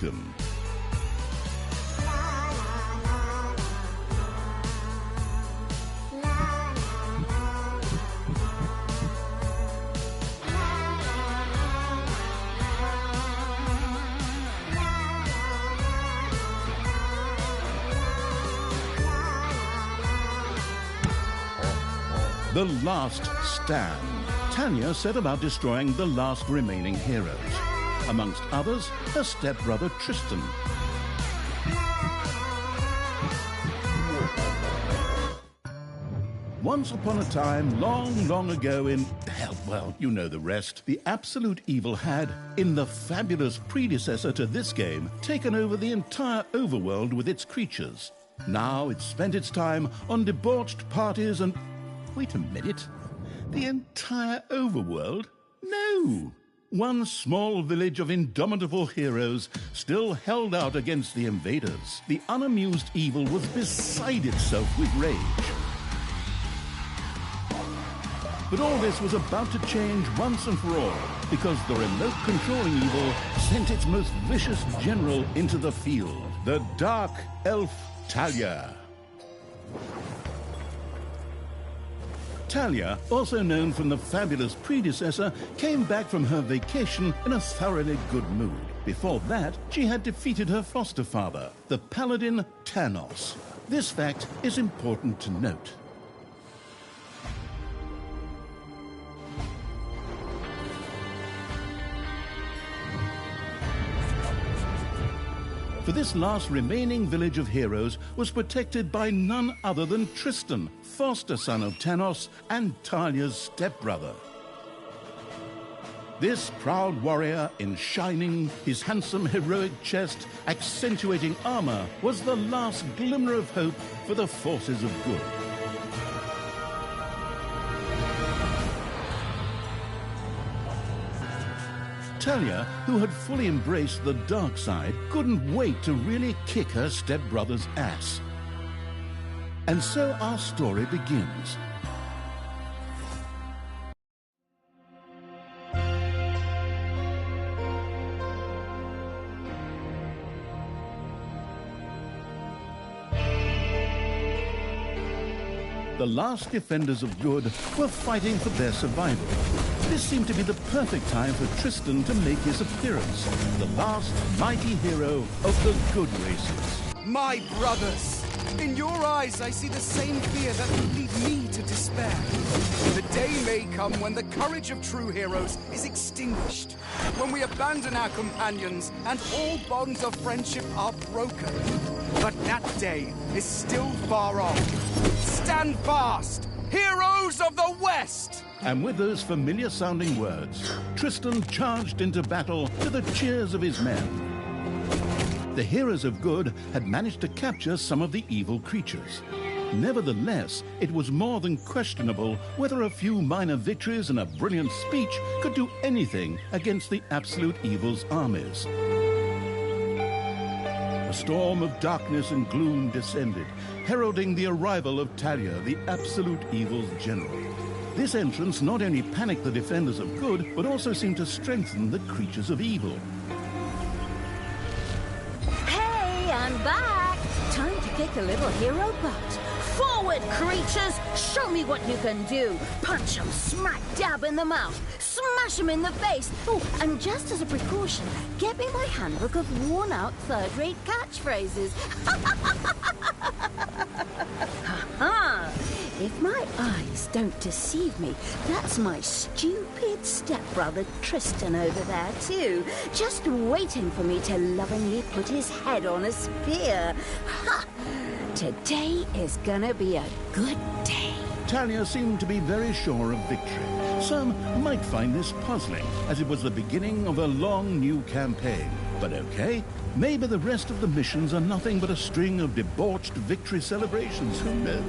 welcome. The last stand. Tanya set about destroying the last remaining heroes. Amongst others, her stepbrother Tristan. Once upon a time, long, long ago in, hell, well, you know the rest, the absolute evil had, in the fabulous predecessor to this game, taken over the entire overworld with its creatures. Now it spent its time on debauched parties and... Wait a minute. The entire overworld? No! One small village of indomitable heroes still held out against the invaders. The unamused evil was beside itself with rage. But all this was about to change once and for all, because the remote controlling evil sent its most vicious general into the field, the dark elf Talia. Talia, also known from the fabulous predecessor, came back from her vacation in a thoroughly good mood. Before that, she had defeated her foster father, the paladin Thanos. This fact is important to note. For this last remaining village of heroes was protected by none other than Tristan, foster son of Thanos and Talia's stepbrother. This proud warrior in shining, his handsome heroic chest accentuating armor, was the last glimmer of hope for the forces of good. Talia, who had fully embraced the dark side, couldn't wait to really kick her stepbrother's ass. And so our story begins. The last defenders of good were fighting for their survival. This seemed to be the perfect time for Tristan to make his appearance, the last mighty hero of the good races. My brothers, in your eyes I see the same fear that would lead me to despair. The day may come when the courage of true heroes is extinguished, when we abandon our companions and all bonds of friendship are broken. But that day is still far off. Stand fast, heroes of the West! And with those familiar-sounding words, Tristan charged into battle to the cheers of his men. The heroes of good had managed to capture some of the evil creatures. Nevertheless, it was more than questionable whether a few minor victories and a brilliant speech could do anything against the absolute evil's armies. A storm of darkness and gloom descended, heralding the arrival of Talia, the absolute evil's general. This entrance not only panicked the defenders of good, but also seemed to strengthen the creatures of evil. Hey, I'm back! Time to kick a little hero butt. Forward, creatures! Show me what you can do! Punch 'em smack dab in the mouth! Smash 'em in the face! Oh, and just as a precaution, get me my handbook of worn-out third-rate catchphrases. Ha-ha! If my eyes don't deceive me, that's my stupid stepbrother Tristan over there too, just waiting for me to lovingly put his head on a spear. Ha! Today is gonna be a good day. Talia seemed to be very sure of victory. Some might find this puzzling, as it was the beginning of a long new campaign. But okay, maybe the rest of the missions are nothing but a string of debauched victory celebrations. Who knows?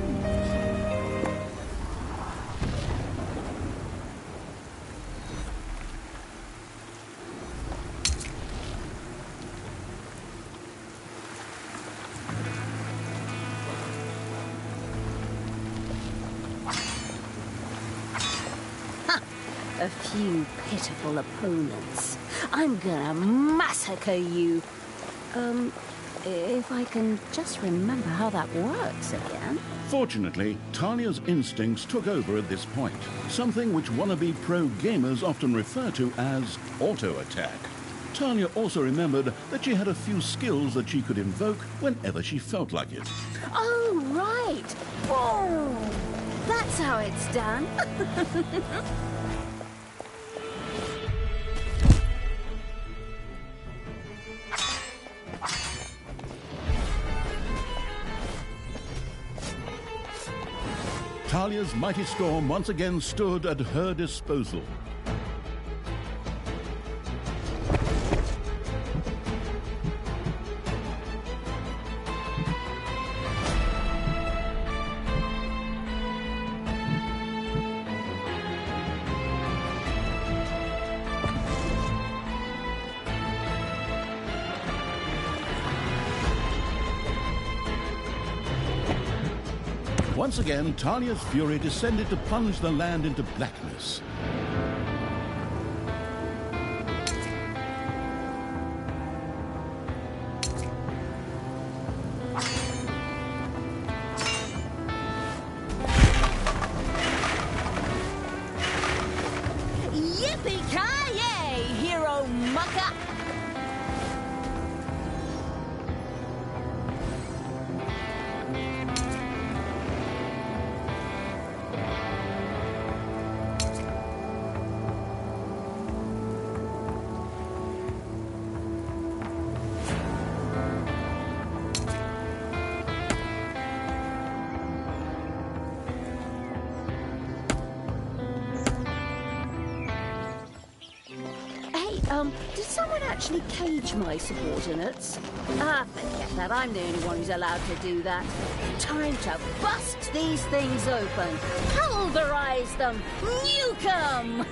A few pitiful opponents. I'm gonna massacre you. If I can just remember how that works again. Fortunately, Talia's instincts took over at this point, something which wannabe pro gamers often refer to as auto-attack. Talia also remembered that she had a few skills that she could invoke whenever she felt like it. Oh, right. Oh, that's how it's done. Talia's mighty storm once again stood at her disposal. Once again, Talia's fury descended to plunge the land into blackness. Yippee-ki-yay, hero mucker! Did someone actually cage my subordinates? Forget that. I'm the only one who's allowed to do that. Time to bust these things open. Pulverize them. Nuke them!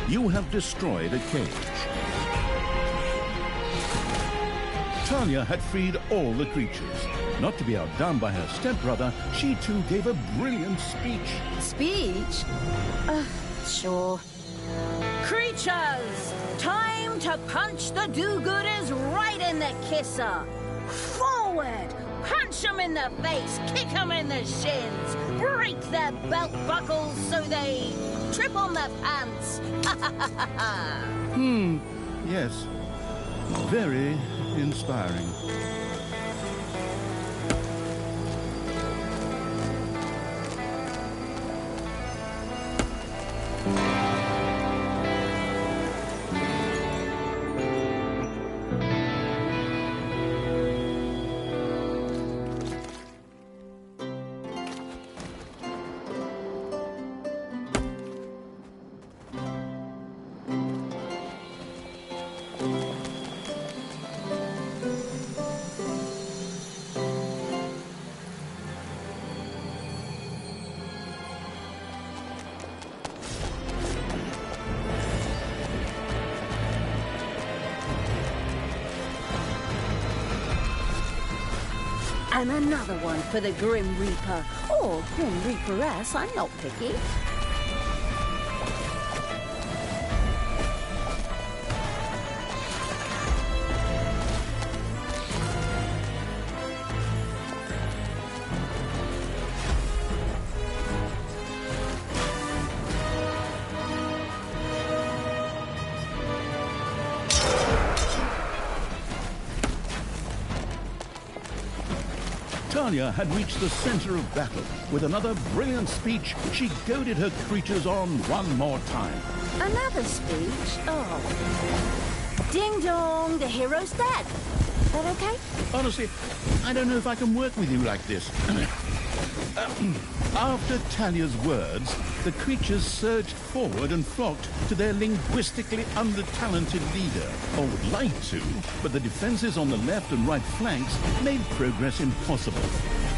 You have destroyed a cage. Talia had freed all the creatures. Not to be outdone by her stepbrother, she too gave a brilliant speech. Speech? Sure. Creatures! Time to punch the do-gooders right in the kisser! Forward! Punch them in the face, kick them in the shins, break their belt buckles so they trip on their pants! Yes. Very inspiring. And another one for the Grim Reaper. Or Grim Reaperess, I'm not picky. Talia had reached the center of battle. With another brilliant speech, she goaded her creatures on one more time. Another speech? Oh. Ding dong, the hero's dead. Is that okay? Honestly, I don't know if I can work with you like this. After Talia's words, the creatures surged forward and flocked to their linguistically under-talented leader, or would like to, but the defenses on the left and right flanks made progress impossible.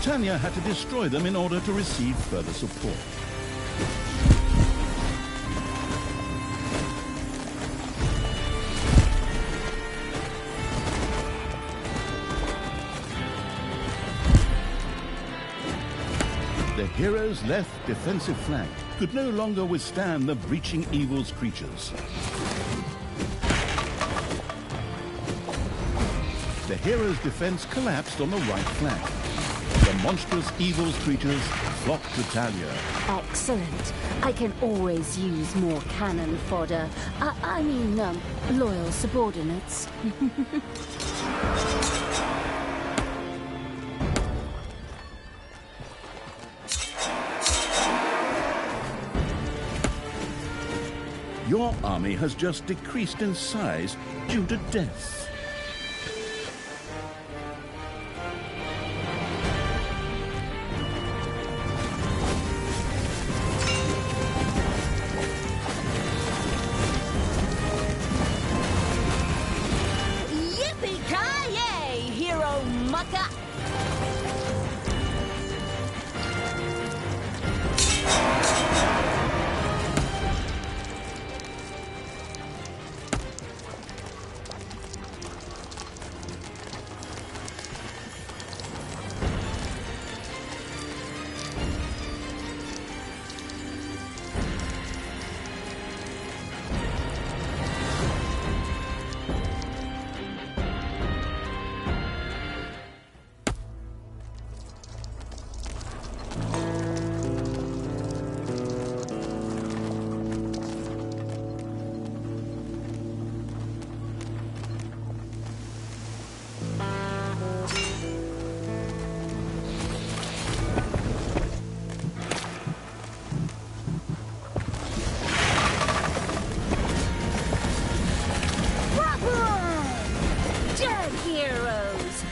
Talia had to destroy them in order to receive further support. The hero's left defensive flank could no longer withstand the breaching evil's creatures. The hero's defense collapsed on the right flank. The monstrous evil's creatures flocked to Talia. Excellent. I can always use more cannon fodder. I mean, loyal subordinates. Your army has just decreased in size due to death. Yippee-ki-yay, hero mucker! Dead heroes!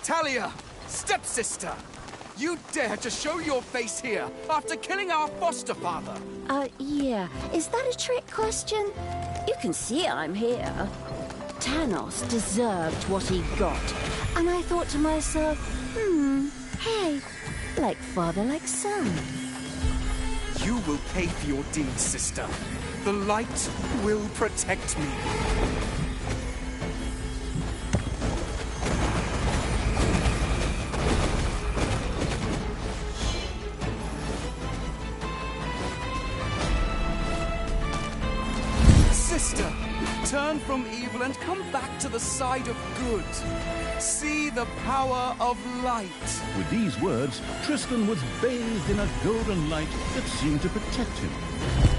Talia, stepsister! You dare to show your face here after killing our foster father! Yeah. Is that a trick question? You can see I'm here. Thanos deserved what he got. And I thought to myself, hey, like father, like son. You will pay for your deeds, sister. The light will protect me. Sister, turn from evil and come back to the side of good. See the power of light. With these words, Tristan was bathed in a golden light that seemed to protect him.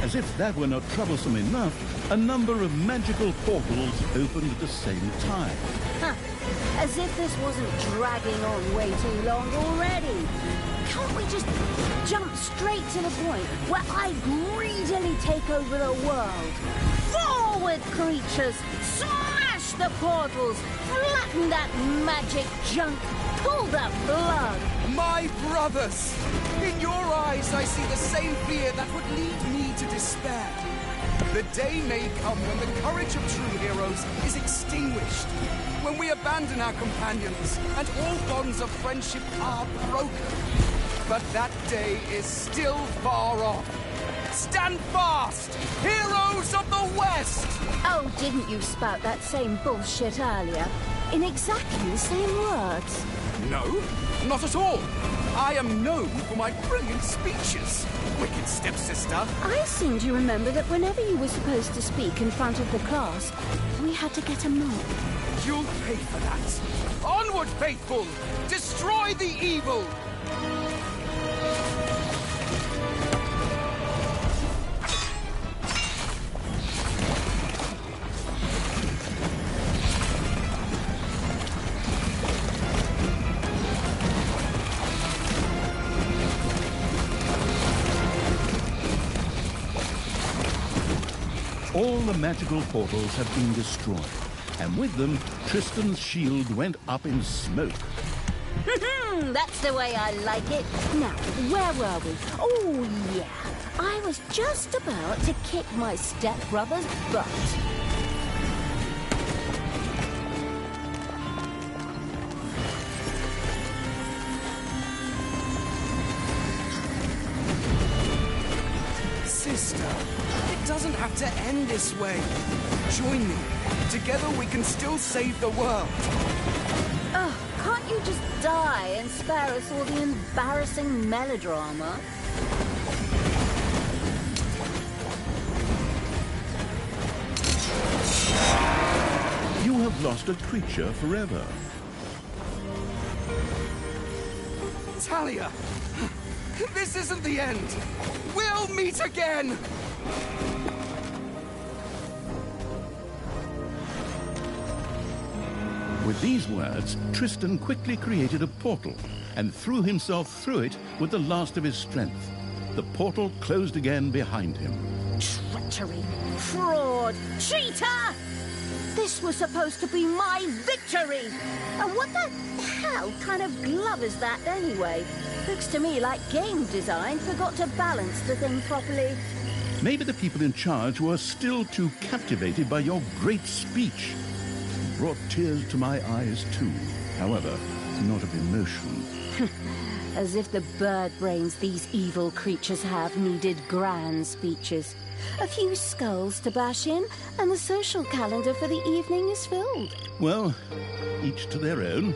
As if that were not troublesome enough, a number of magical portals opened at the same time. As if this wasn't dragging on way too long already. Can't we just jump straight to the point where I greedily take over the world? Forward, creatures! Smash the portals! Flatten that magic junk! Pull the plug! My brothers! In your eyes, I see the same fear that would lead me to despair. The day may come when the courage of true heroes is extinguished, when we abandon our companions and all bonds of friendship are broken. But that day is still far off. Stand fast, heroes of the West! Oh, didn't you spout that same bullshit earlier? In exactly the same words. No, not at all. I am known for my brilliant speeches, wicked stepsister. I seem to remember that whenever you were supposed to speak in front of the class, we had to get a mark. You'll pay for that. Onward, faithful! Destroy the evil! All the magical portals have been destroyed. and with them, Tristan's shield went up in smoke. That's the way I like it. Now, where were we? Oh, yeah. I was just about to kick my stepbrother's butt. Sister, it doesn't have to end this way. Join me. Together we can still save the world. Oh, can't you just die and spare us all the embarrassing melodrama? You have lost a creature forever. Talia, this isn't the end. We'll meet again. With these words, Tristan quickly created a portal and threw himself through it with the last of his strength. The portal closed again behind him. Treachery, fraud, cheater! This was supposed to be my victory! And what the hell kind of glove is that anyway? Looks to me like game design forgot to balance the thing properly. Maybe the people in charge were still too captivated by your great speech. It brought tears to my eyes too, however, not of emotion. As if the bird brains these evil creatures have needed grand speeches. A few skulls to bash in, and the social calendar for the evening is filled. Well, each to their own.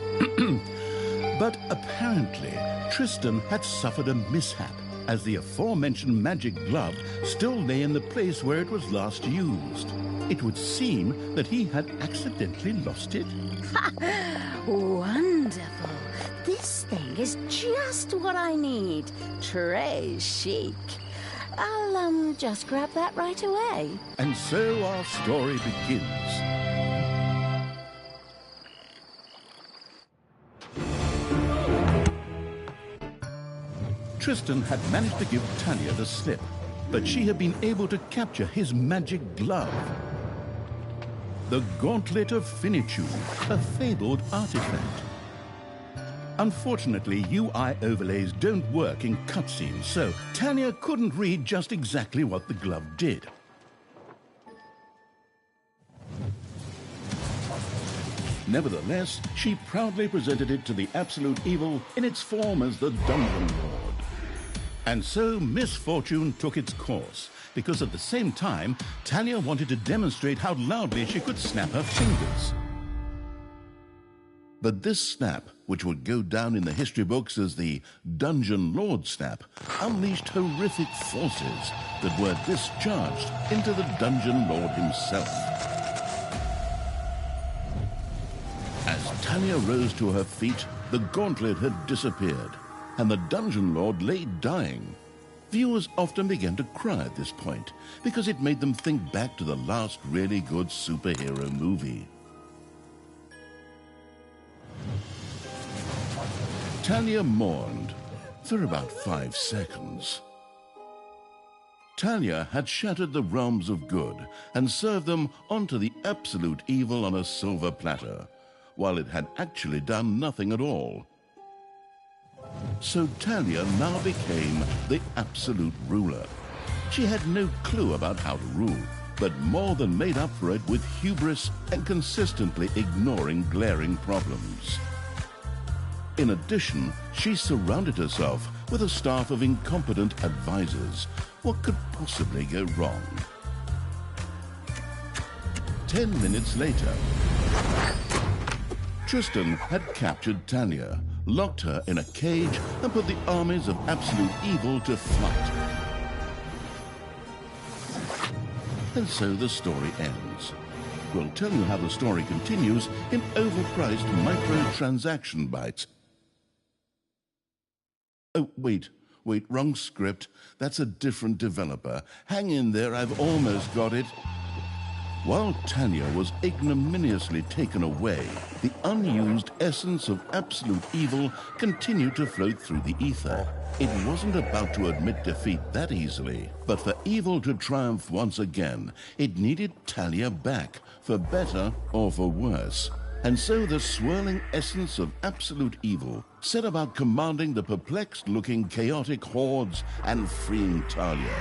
But apparently, Tristan had suffered a mishap, as the aforementioned magic glove still lay in the place where it was last used. It would seem that he had accidentally lost it. Wonderful. This thing is just what I need. Très chic. I'll, just grab that right away. And so our story begins. Tristan had managed to give Talia the slip, but she had been able to capture his magic glove. The Gauntlet of Finitude, a fabled artifact. Unfortunately, UI overlays don't work in cutscenes, so Talia couldn't read just exactly what the glove did. Nevertheless, she proudly presented it to the Absolute Evil in its form as the Dungeon Lord. And so misfortune took its course, because at the same time, Talia wanted to demonstrate how loudly she could snap her fingers. But this snap, which would go down in the history books as the Dungeon Lord snap, unleashed horrific forces that were discharged into the Dungeon Lord himself. As Talia rose to her feet, the gauntlet had disappeared, and the Dungeon Lord lay dying. Viewers often began to cry at this point, because it made them think back to the last really good superhero movie. Talia mourned for about 5 seconds. Talia had shattered the realms of good and served them onto the Absolute Evil on a silver platter, while it had actually done nothing at all. So Talia now became the absolute ruler. She had no clue about how to rule, but more than made up for it with hubris and consistently ignoring glaring problems. In addition, she surrounded herself with a staff of incompetent advisors. What could possibly go wrong? 10 minutes later, Tristan had captured Talia, locked her in a cage, and put the armies of Absolute Evil to flight. And so the story ends. We'll tell you how the story continues in overpriced microtransaction bites. Oh, wait, wrong script. That's a different developer. Hang in there, I've almost got it. While Talia was ignominiously taken away, the unused essence of absolute evil continued to float through the ether. It wasn't about to admit defeat that easily, but for evil to triumph once again, it needed Talia back, for better or for worse. And so the swirling essence of absolute evil set about commanding the perplexed-looking chaotic hordes and freeing Talia.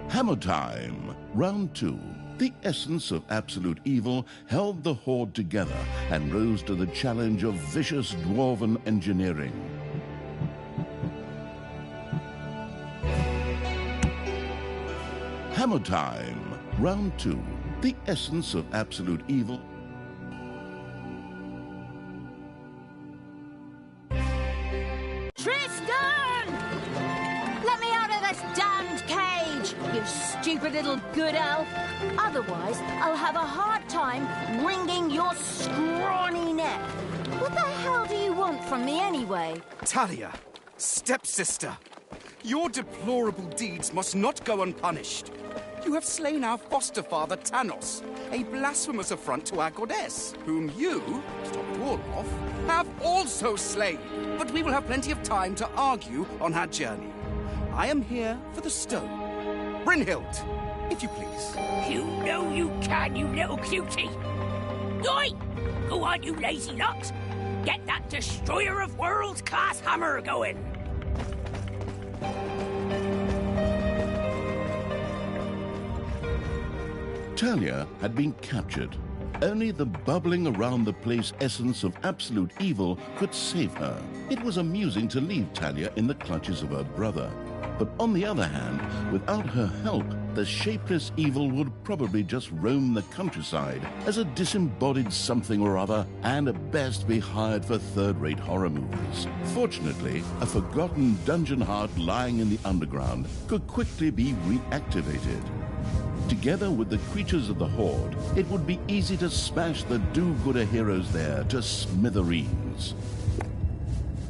Hammer time, round 2. The essence of absolute evil held the horde together and rose to the challenge of vicious dwarven engineering. Hammer time, round 2. The essence of absolute evil. Tristan! Let me out of this damned cage, you stupid little good elf. Otherwise, I'll have a hard time wringing your scrawny neck. What the hell do you want from me anyway? Talia, stepsister, your deplorable deeds must not go unpunished. You have slain our foster father, Tanos, a blasphemous affront to our goddess, whom you, to top it all off, have also slain. But we will have plenty of time to argue on our journey. I am here for the stone. Brynhild, if you please. You know you can, you little cutie. Oi! Go on, you lazy locks. Get that destroyer of worlds class hammer going. Talia had been captured. Only the bubbling around the place essence of absolute evil could save her. It was amusing to leave Talia in the clutches of her brother. But on the other hand, without her help, the shapeless evil would probably just roam the countryside as a disembodied something or other, and at best be hired for third-rate horror movies. Fortunately, a forgotten dungeon heart lying in the underground could quickly be reactivated. Together with the creatures of the Horde, it would be easy to smash the do-gooder heroes there to smithereens.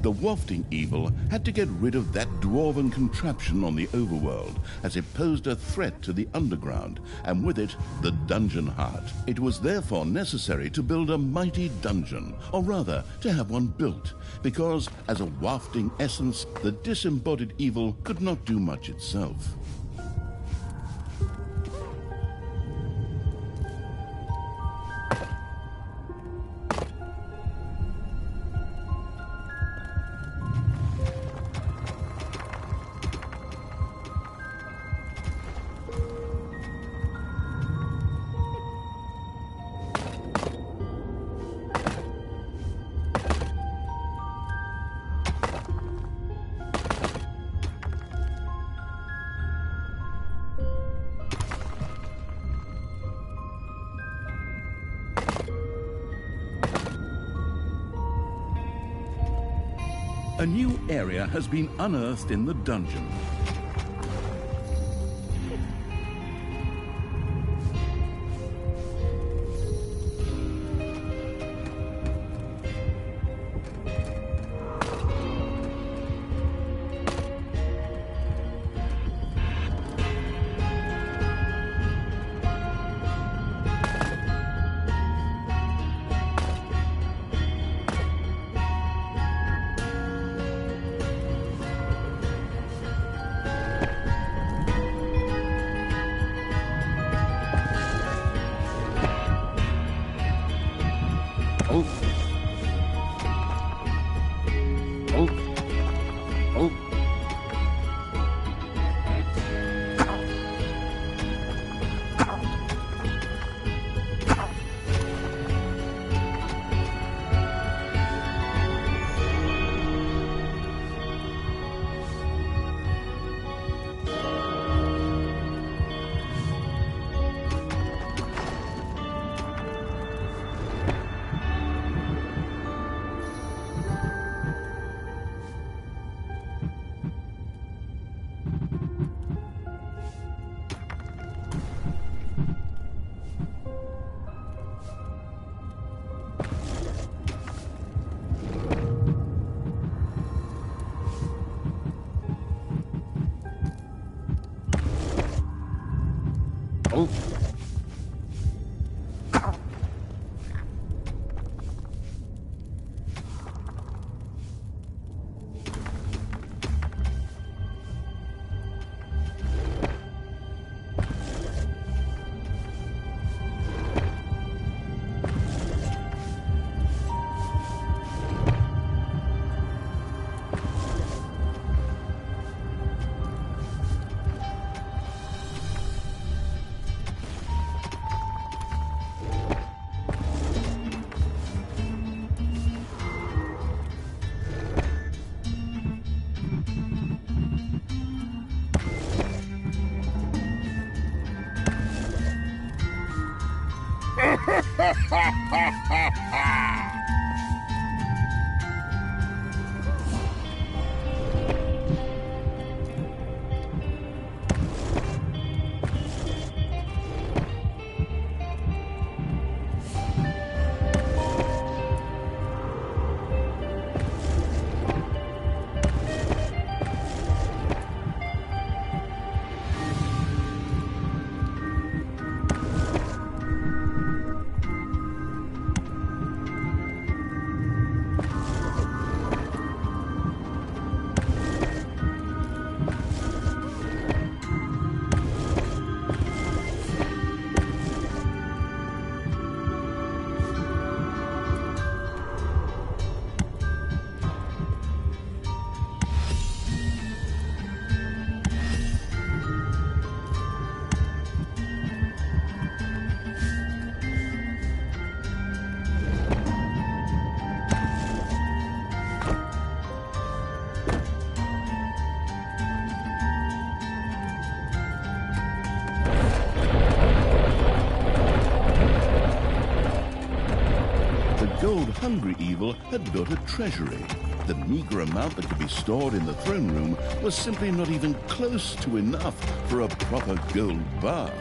The wafting evil had to get rid of that dwarven contraption on the overworld, as it posed a threat to the underground, and with it, the dungeon heart. It was therefore necessary to build a mighty dungeon, or rather, to have one built, because as a wafting essence, the disembodied evil could not do much itself. A new area has been unearthed in the dungeon. Gold-hungry evil had built a treasury. The meager amount that could be stored in the throne room was simply not even close to enough for a proper gold bath.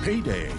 Payday!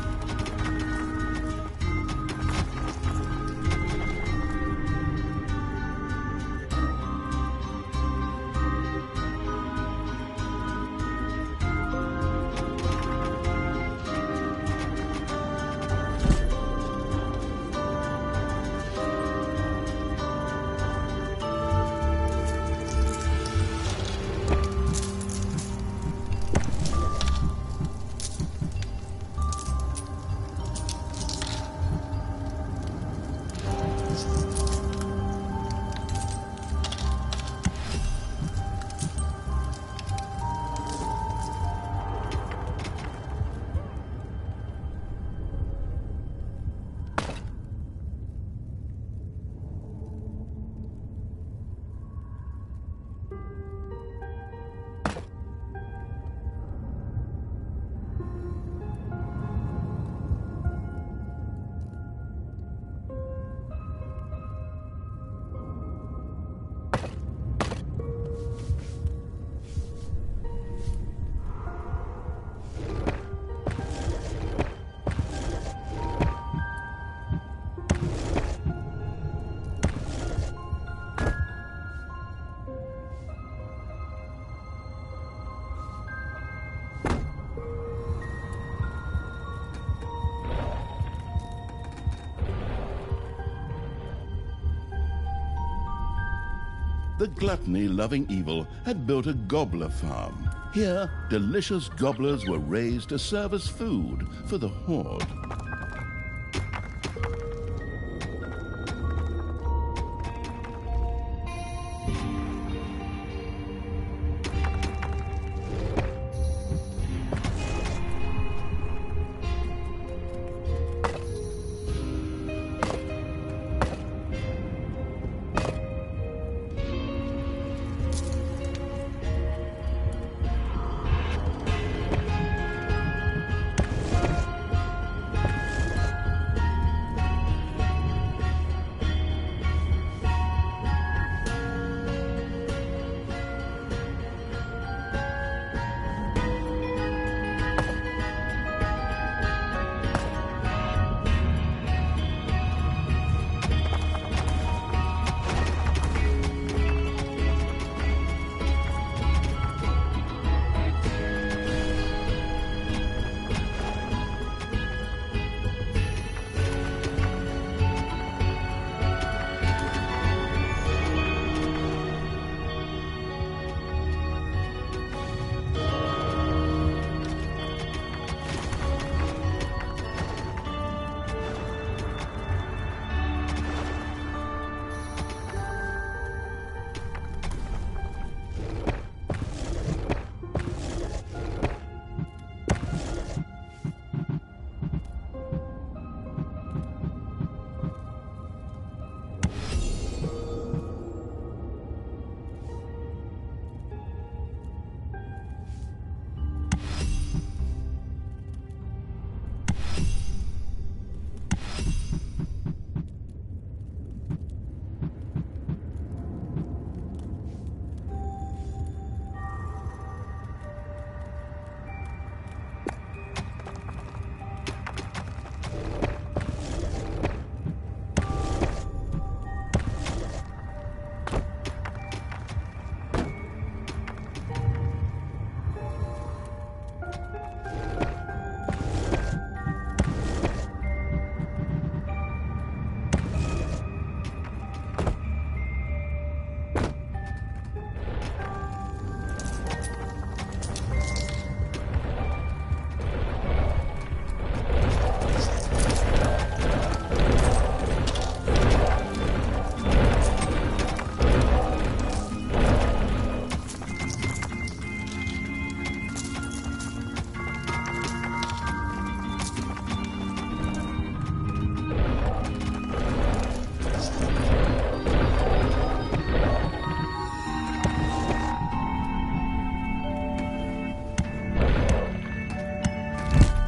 The gluttony-loving evil had built a gobbler farm. Here, delicious gobblers were raised to serve as food for the horde.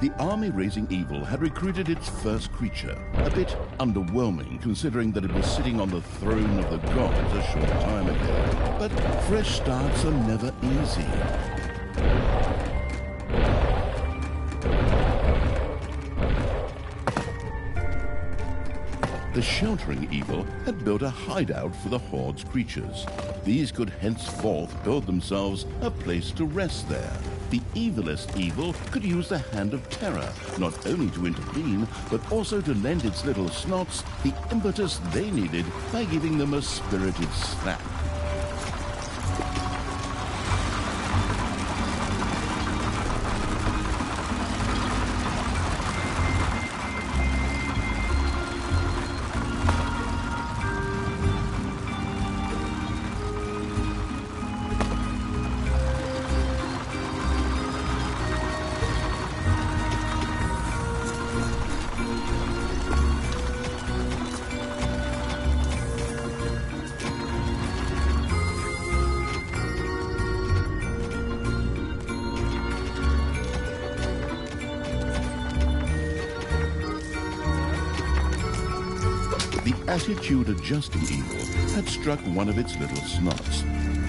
The army raising evil had recruited its first creature. A bit underwhelming considering that it was sitting on the throne of the gods a short time ago. But fresh starts are never easy. The sheltering evil had built a hideout for the Horde's creatures. These could henceforth build themselves a place to rest there. The evilest evil could use the Hand of Terror, not only to intervene, but also to lend its little snots the impetus they needed by giving them a spirited slap. The attitude-adjusting evil had struck one of its little snots.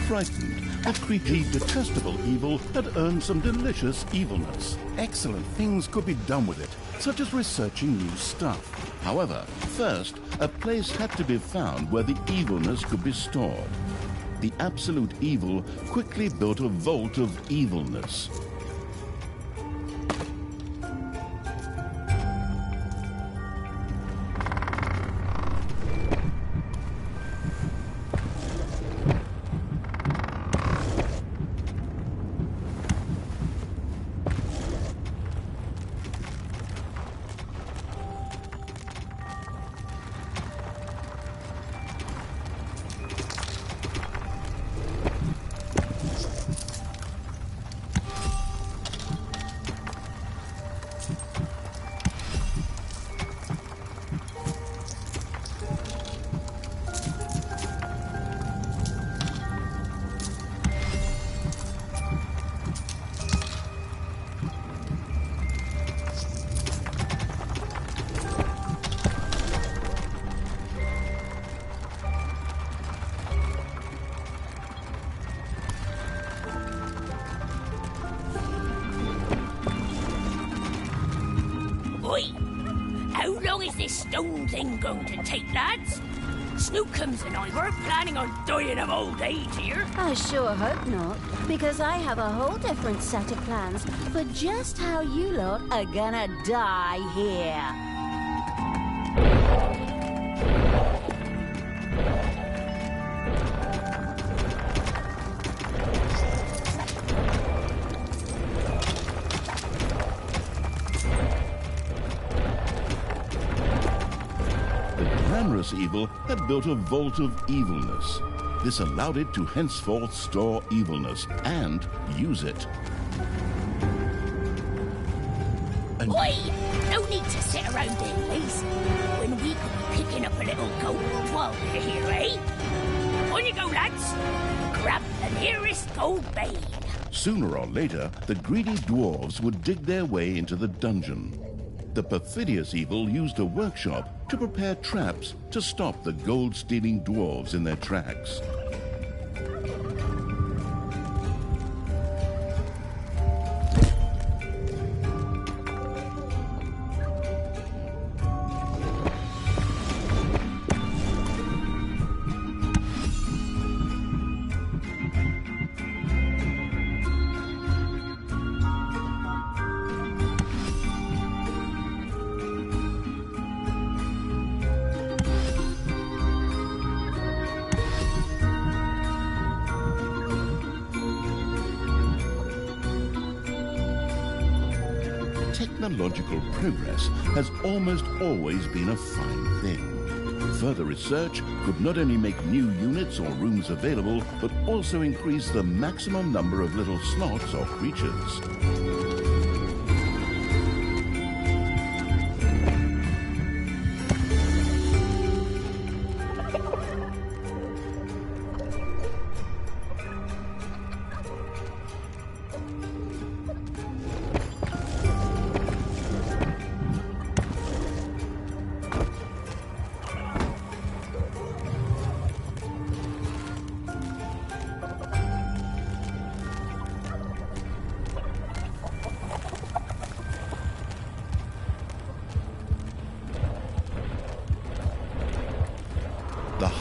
Frightened, the creepy, detestable evil had earned some delicious evilness. Excellent things could be done with it, such as researching new stuff. However, first, a place had to be found where the evilness could be stored. The absolute evil quickly built a vault of evilness. Oi! How long is this stone thing going to take, lads? Snookums and I were planning on dying of old age here. I sure hope not, because I have a whole different set of plans for just how you lot are gonna die here. Glamorous evil had built a vault of evilness. This allowed it to henceforth store evilness and use it. Oi! No need to sit around there, lazy, when we could be picking up a little gold while we're here, eh? On you go, lads! Grab the nearest gold vein. Sooner or later, the greedy dwarves would dig their way into the dungeon. The perfidious evil used a workshop to prepare traps to stop the gold-stealing dwarves in their tracks. Technological progress has almost always been a fine thing. Further research could not only make new units or rooms available, but also increase the maximum number of little slots or creatures.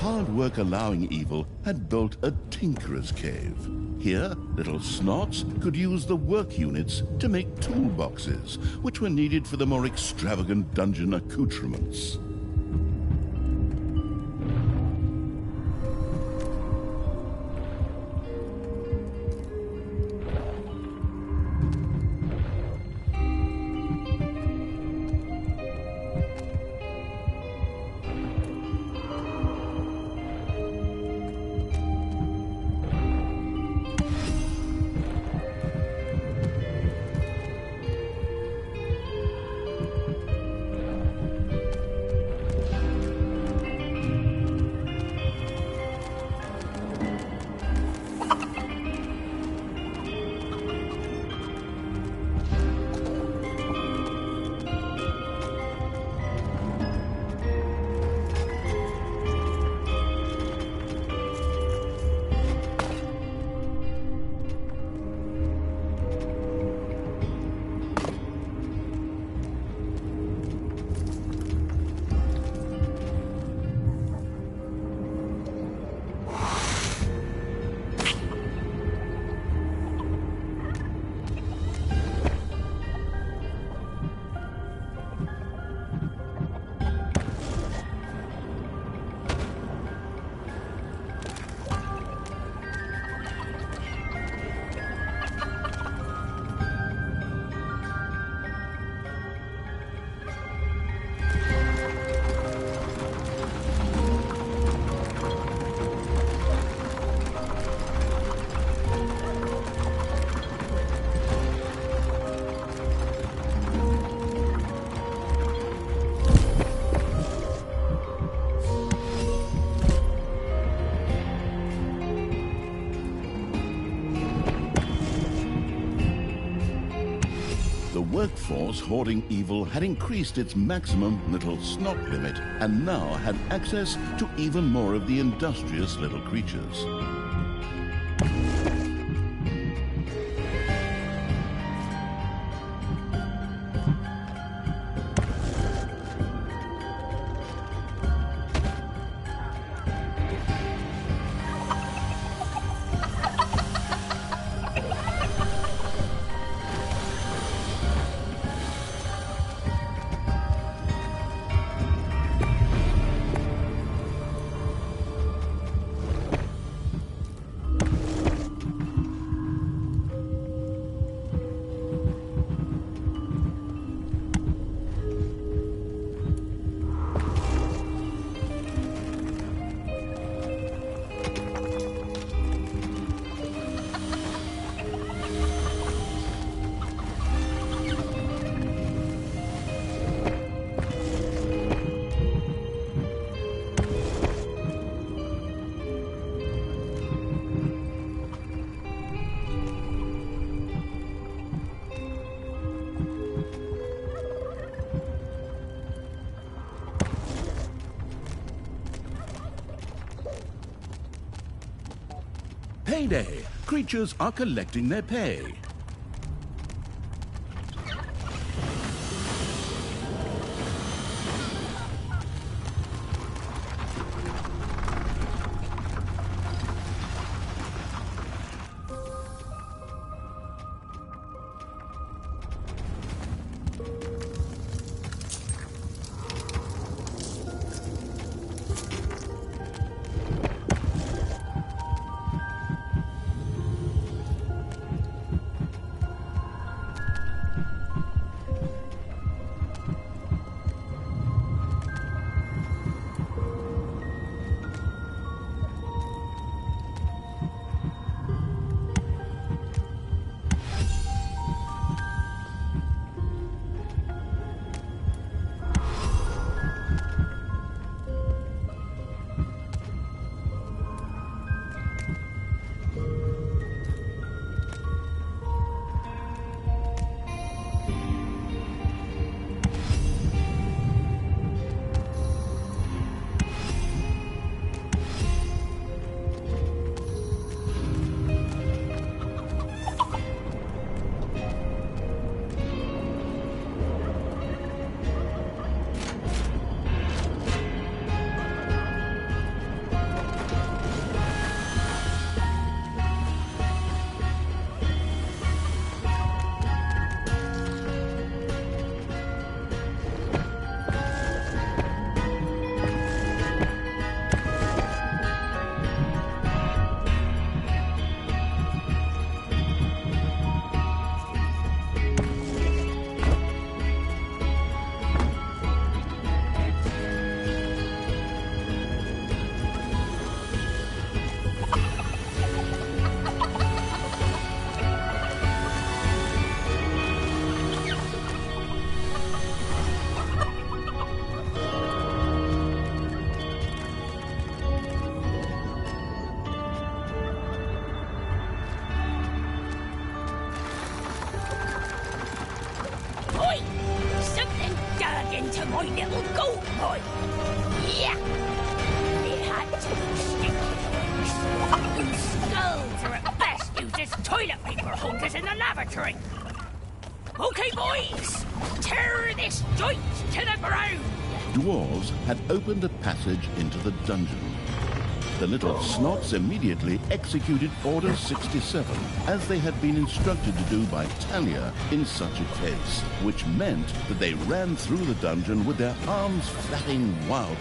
hard work allowing evil had built a tinkerer's cave. Here, little snots could use the work units to make toolboxes, which were needed for the more extravagant dungeon accoutrements. The workforce hoarding evil had increased its maximum little snot limit and now had access to even more of the industrious little creatures. Payday! Creatures are collecting their pay. to my little gold boy. Yeah! It had to be sticky whose skulls are at best used as toilet paper holders in the lavatory. Okay, boys, tear this joint to the ground. Dwarves had opened a passage into the dungeon. The little snots immediately executed Order 67, as they had been instructed to do by Talia in such a case, which meant that they ran through the dungeon with their arms flapping wildly.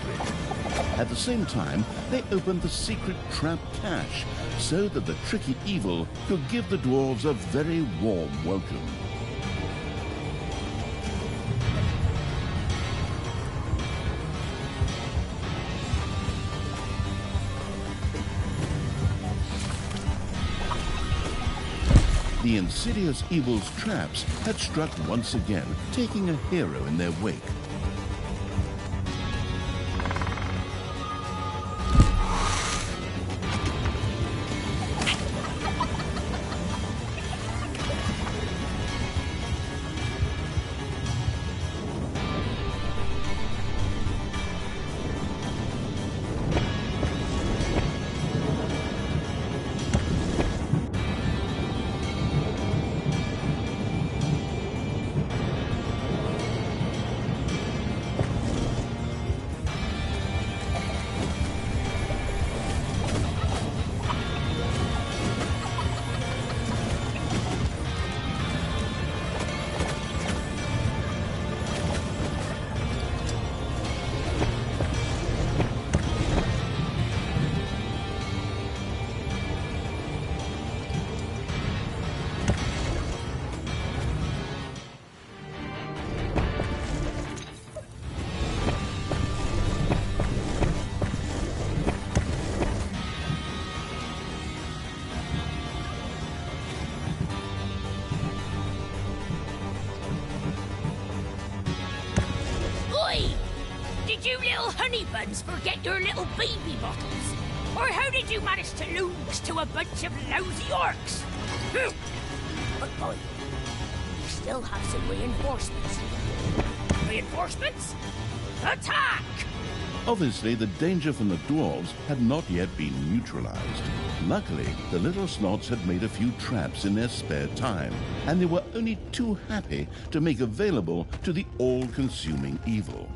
At the same time, they opened the secret trap cache, so that the tricky evil could give the dwarves a very warm welcome. The insidious evil's traps had struck once again, taking a hero in their wake. Did you little honey buns forget your little baby bottles? Or how did you manage to lose to a bunch of lousy orcs? But boy, we still have some reinforcements. Reinforcements? Attack! Obviously, the danger from the dwarves had not yet been neutralized. Luckily, the little snots had made a few traps in their spare time, and they were only too happy to make available to the all-consuming evil.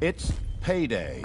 It's payday.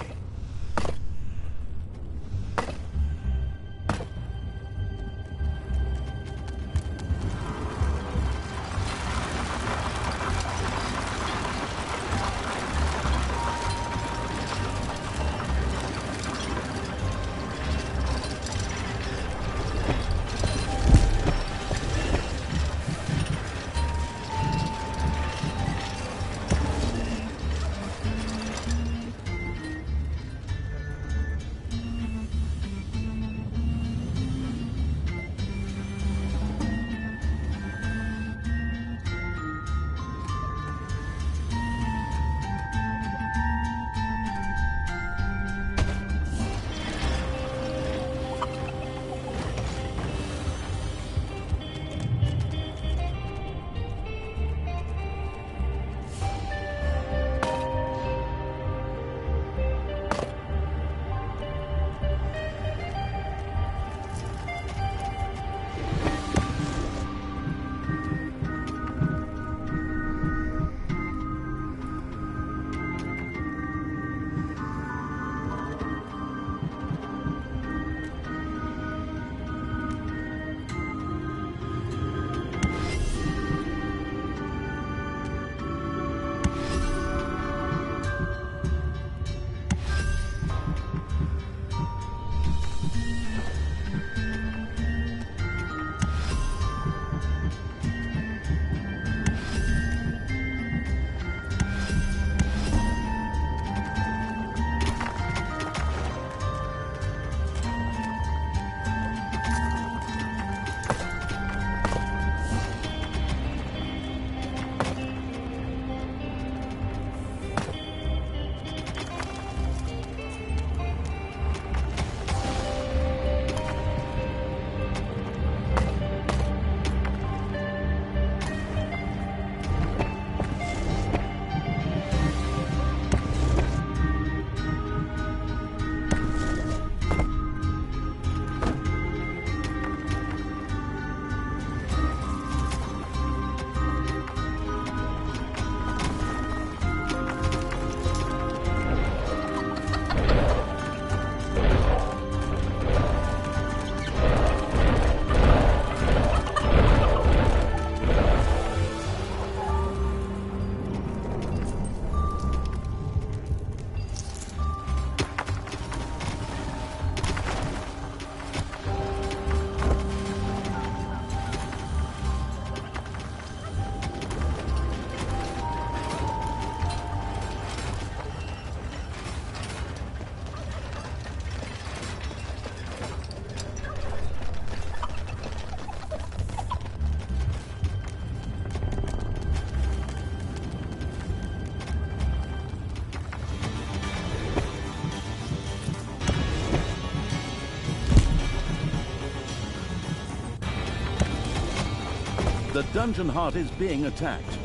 The dungeon heart is being attacked.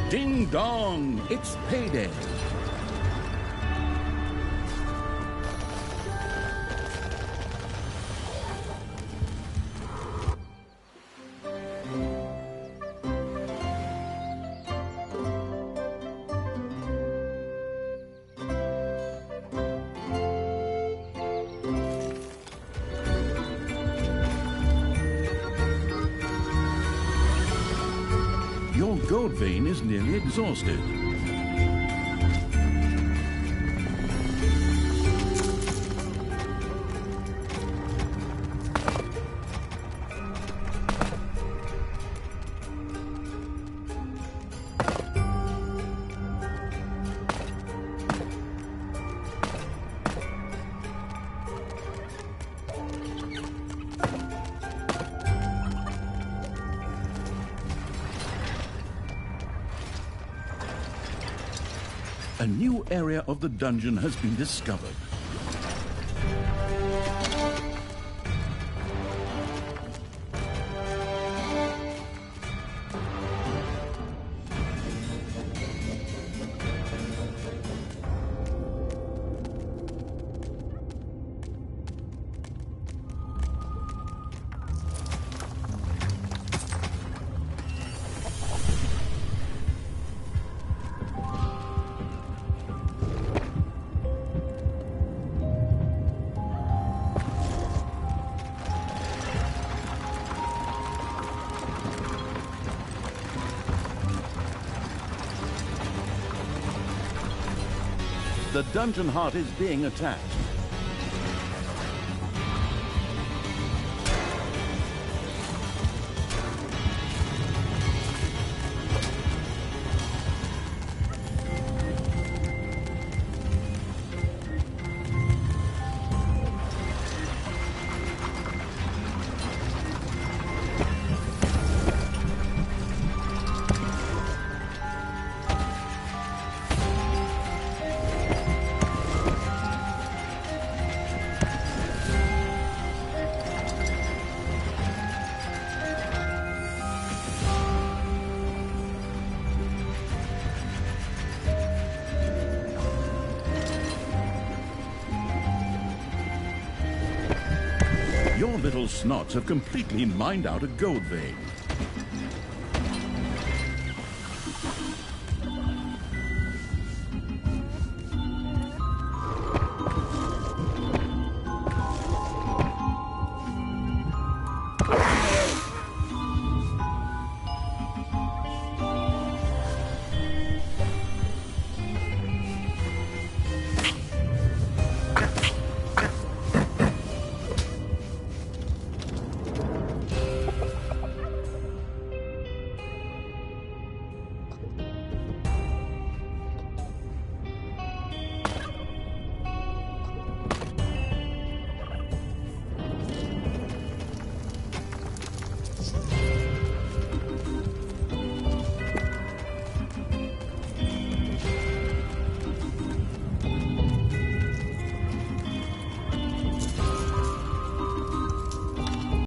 Ding dong, it's payday. Your gold vein is nearly exhausted. A new area of the dungeon has been discovered. The dungeon heart is being attacked. little snots have completely mined out a gold vein.